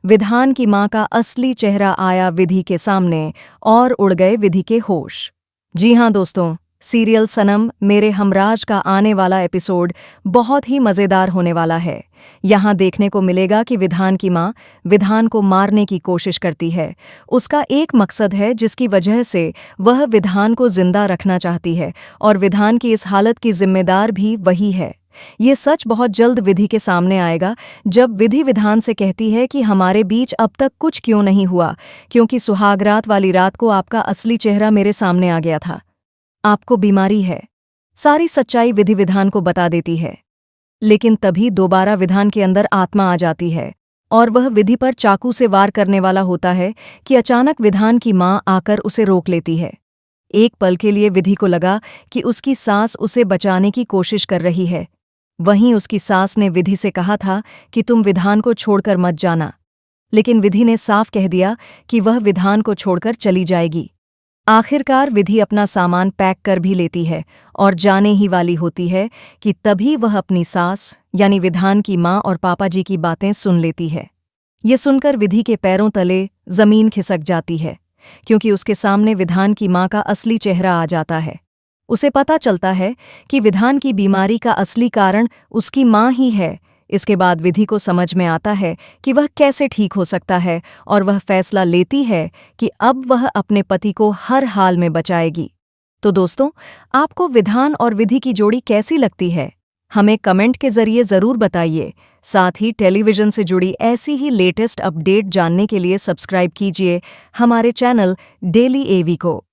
विधान की मां का असली चेहरा आया विधि के सामने और उड़ गए विधि के होश। जी हां दोस्तों, सीरियल सनम मेरे हमराज का आने वाला एपिसोड बहुत ही मज़ेदार होने वाला है। यहाँ देखने को मिलेगा कि विधान की मां विधान को मारने की कोशिश करती है। उसका एक मकसद है जिसकी वजह से वह विधान को जिंदा रखना चाहती है और विधान की इस हालत की जिम्मेदार भी वही है। ये सच बहुत जल्द विधि के सामने आएगा जब विधि विधान से कहती है कि हमारे बीच अब तक कुछ क्यों नहीं हुआ, क्योंकि सुहागरात वाली रात को आपका असली चेहरा मेरे सामने आ गया था। आपको बीमारी है। सारी सच्चाई विधि विधान को बता देती है। लेकिन तभी दोबारा विधान के अंदर आत्मा आ जाती है और वह विधि पर चाकू से वार करने वाला होता है कि अचानक विधान की मां आकर उसे रोक लेती है। एक पल के लिए विधि को लगा कि उसकी सास उसे बचाने की कोशिश कर रही है। वहीं उसकी सास ने विधि से कहा था कि तुम विधान को छोड़कर मत जाना, लेकिन विधि ने साफ कह दिया कि वह विधान को छोड़कर चली जाएगी। आखिरकार विधि अपना सामान पैक कर भी लेती है और जाने ही वाली होती है कि तभी वह अपनी सास यानी विधान की मां और पापा जी की बातें सुन लेती है। ये सुनकर विधि के पैरों तले जमीन खिसक जाती है, क्योंकि उसके सामने विधान की मां का असली चेहरा आ जाता है। उसे पता चलता है कि विधान की बीमारी का असली कारण उसकी मां ही है। इसके बाद विधि को समझ में आता है कि वह कैसे ठीक हो सकता है और वह फैसला लेती है कि अब वह अपने पति को हर हाल में बचाएगी। तो दोस्तों, आपको विधान और विधि की जोड़ी कैसी लगती है? हमें कमेंट के जरिए ज़रूर बताइए। साथ ही टेलीविज़न से जुड़ी ऐसी ही लेटेस्ट अपडेट जानने के लिए सब्सक्राइब कीजिए हमारे चैनल डेली एवी को।